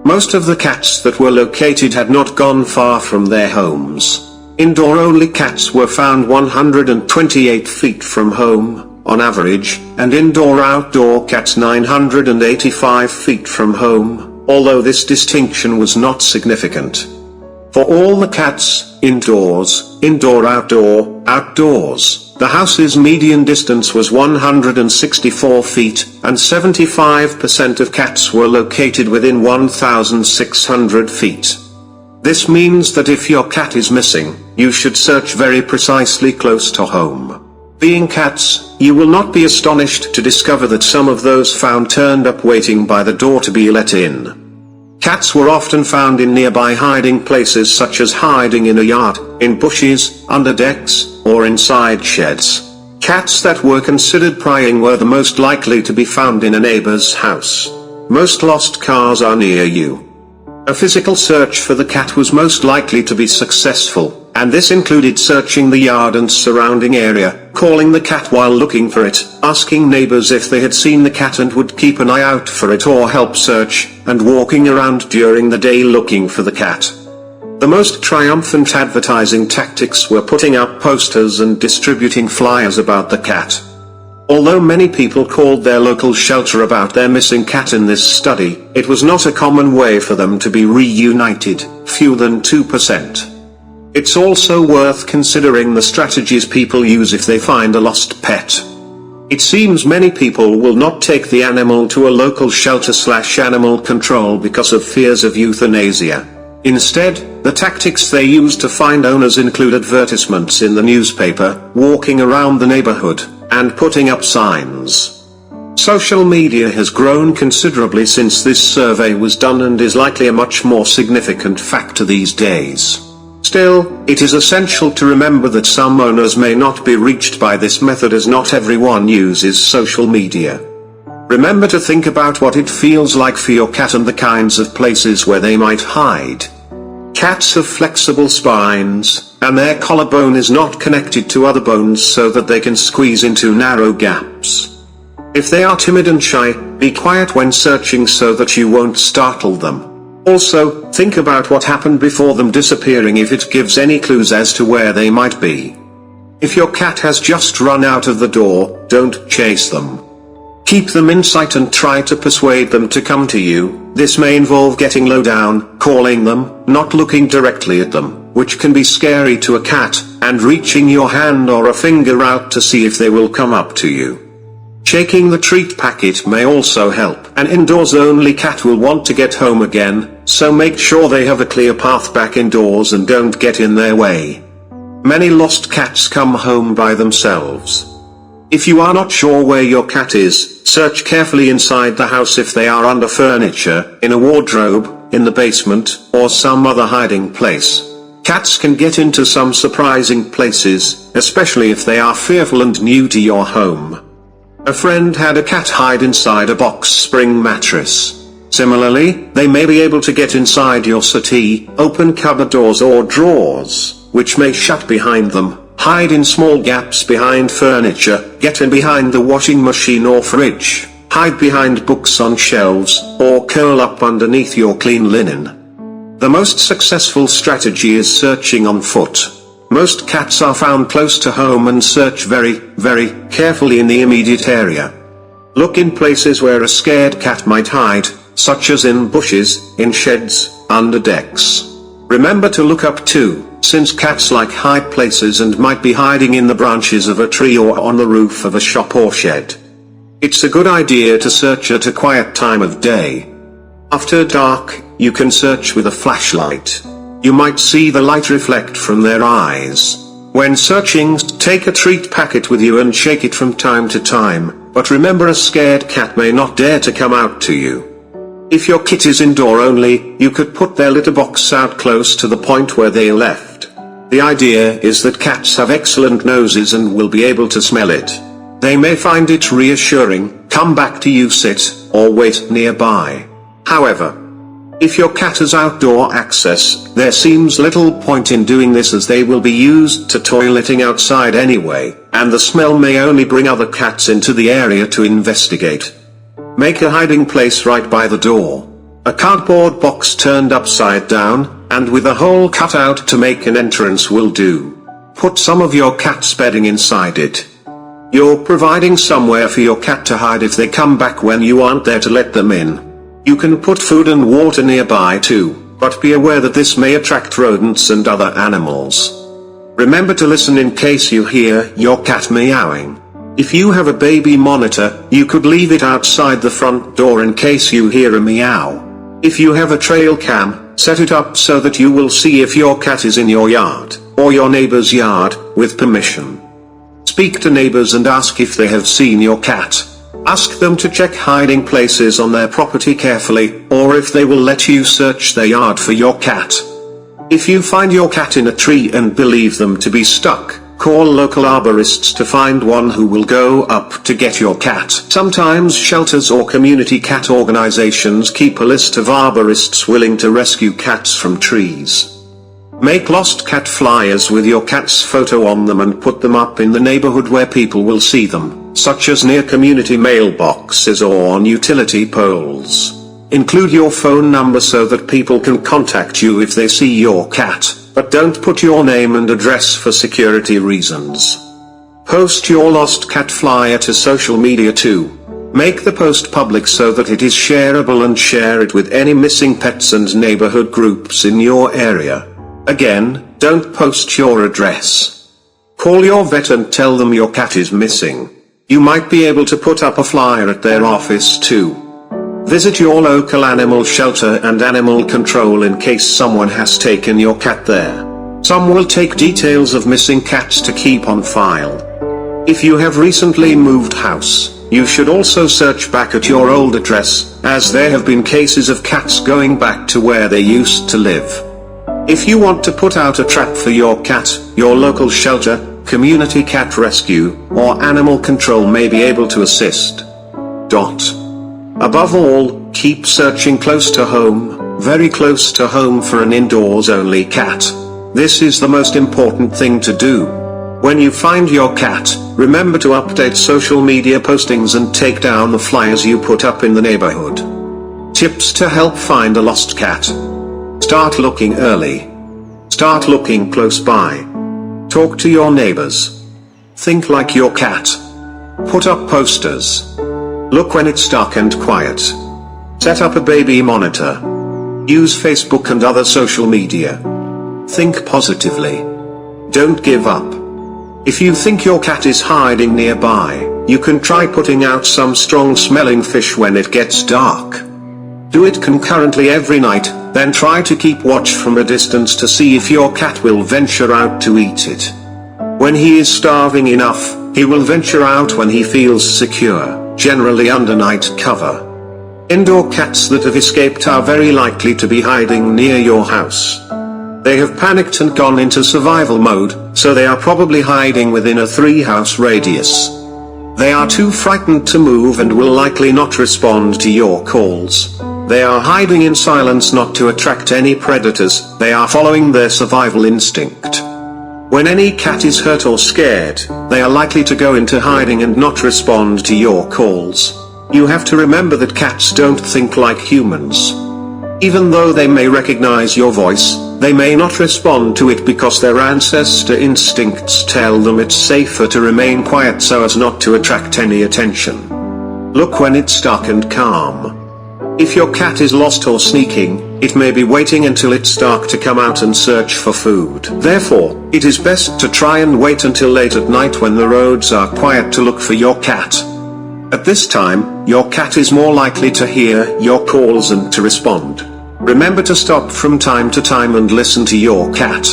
Most of the cats that were located had not gone far from their homes. Indoor-only cats were found 128 feet from home, on average, and indoor-outdoor cats 985 feet from home, although this distinction was not significant. For all the cats, indoors, indoor-outdoor, outdoors, the house's median distance was 164 feet, and 75% of cats were located within 1,600 feet. This means that if your cat is missing, you should search very precisely close to home. Being cats, you will not be astonished to discover that some of those found turned up waiting by the door to be let in. Cats were often found in nearby hiding places such as hiding in a yard, in bushes, under decks, or inside sheds. Cats that were considered prying were the most likely to be found in a neighbor's house. Most lost cars are near you. A physical search for the cat was most likely to be successful, and this included searching the yard and surrounding area, calling the cat while looking for it, asking neighbors if they had seen the cat and would keep an eye out for it or help search, and walking around during the day looking for the cat. The most triumphant advertising tactics were putting up posters and distributing flyers about the cat. Although many people called their local shelter about their missing cat in this study, it was not a common way for them to be reunited, fewer than 2%. It's also worth considering the strategies people use if they find a lost pet. It seems many people will not take the animal to a local shelter/animal control because of fears of euthanasia. Instead, the tactics they use to find owners include advertisements in the newspaper, walking around the neighborhood, and putting up signs. Social media has grown considerably since this survey was done and is likely a much more significant factor these days. Still, it is essential to remember that some owners may not be reached by this method as not everyone uses social media. Remember to think about what it feels like for your cat and the kinds of places where they might hide. Cats have flexible spines, and their collarbone is not connected to other bones so that they can squeeze into narrow gaps. If they are timid and shy, be quiet when searching so that you won't startle them. Also, think about what happened before them disappearing if it gives any clues as to where they might be. If your cat has just run out of the door, don't chase them. Keep them in sight and try to persuade them to come to you. This may involve getting low down, calling them, not looking directly at them, which can be scary to a cat, and reaching your hand or a finger out to see if they will come up to you. Shaking the treat packet may also help. An indoors-only cat will want to get home again, so make sure they have a clear path back indoors and don't get in their way. Many lost cats come home by themselves. If you are not sure where your cat is, search carefully inside the house if they are under furniture, in a wardrobe, in the basement, or some other hiding place. Cats can get into some surprising places, especially if they are fearful and new to your home. A friend had a cat hide inside a box spring mattress. Similarly, they may be able to get inside your settee, open cupboard doors or drawers, which may shut behind them, hide in small gaps behind furniture, get in behind the washing machine or fridge, hide behind books on shelves, or curl up underneath your clean linen. The most successful strategy is searching on foot. Most cats are found close to home and search very, very carefully in the immediate area. Look in places where a scared cat might hide, such as in bushes, in sheds, under decks. Remember to look up too, since cats like high places and might be hiding in the branches of a tree or on the roof of a shop or shed. It's a good idea to search at a quiet time of day. After dark, you can search with a flashlight. You might see the light reflect from their eyes. When searching, take a treat packet with you and shake it from time to time, but remember a scared cat may not dare to come out to you. If your kit is indoor only, you could put their litter box out close to the point where they left. The idea is that cats have excellent noses and will be able to smell it. They may find it reassuring, come back to you, sit, or wait nearby. However, if your cat has outdoor access, there seems little point in doing this as they will be used to toileting outside anyway, and the smell may only bring other cats into the area to investigate. Make a hiding place right by the door. A cardboard box turned upside down, and with a hole cut out to make an entrance will do. Put some of your cat's bedding inside it. You're providing somewhere for your cat to hide if they come back when you aren't there to let them in. You can put food and water nearby too, but be aware that this may attract rodents and other animals. Remember to listen in case you hear your cat meowing. If you have a baby monitor, you could leave it outside the front door in case you hear a meow. If you have a trail cam, set it up so that you will see if your cat is in your yard, or your neighbor's yard, with permission. Speak to neighbors and ask if they have seen your cat. Ask them to check hiding places on their property carefully, or if they will let you search their yard for your cat. If you find your cat in a tree and believe them to be stuck, call local arborists to find one who will go up to get your cat. Sometimes shelters or community cat organizations keep a list of arborists willing to rescue cats from trees. Make lost cat flyers with your cat's photo on them and put them up in the neighborhood where people will see them, such as near community mailboxes or on utility poles. Include your phone number so that people can contact you if they see your cat, but don't put your name and address for security reasons. Post your lost cat flyer to social media too. Make the post public so that it is shareable and share it with any missing pets and neighborhood groups in your area. Again, don't post your address. Call your vet and tell them your cat is missing. You might be able to put up a flyer at their office too. Visit your local animal shelter and animal control in case someone has taken your cat there. Some will take details of missing cats to keep on file. If you have recently moved house, you should also search back at your old address, as there have been cases of cats going back to where they used to live. If you want to put out a trap for your cat, your local shelter, community cat rescue, or animal control may be able to assist. Above all, keep searching close to home, very close to home for an indoors-only cat. This is the most important thing to do. When you find your cat, remember to update social media postings and take down the flyers you put up in the neighborhood. Tips to help find a lost cat. Start looking early. Start looking close by. Talk to your neighbors. Think like your cat. Put up posters. Look when it's dark and quiet. Set up a baby monitor. Use Facebook and other social media. Think positively. Don't give up. If you think your cat is hiding nearby, you can try putting out some strong-smelling fish when it gets dark. Do it concurrently every night, then try to keep watch from a distance to see if your cat will venture out to eat it. When he is starving enough, he will venture out when he feels secure, generally under night cover. Indoor cats that have escaped are very likely to be hiding near your house. They have panicked and gone into survival mode, so they are probably hiding within a 3-house radius. They are too frightened to move and will likely not respond to your calls. They are hiding in silence not to attract any predators, they are following their survival instinct. When any cat is hurt or scared, they are likely to go into hiding and not respond to your calls. You have to remember that cats don't think like humans. Even though they may recognize your voice, they may not respond to it because their ancestor instincts tell them it's safer to remain quiet so as not to attract any attention. Look when it's dark and calm. If your cat is lost or sneaking, it may be waiting until it's dark to come out and search for food. Therefore, it is best to try and wait until late at night when the roads are quiet to look for your cat. At this time, your cat is more likely to hear your calls and to respond. Remember to stop from time to time and listen to your cat.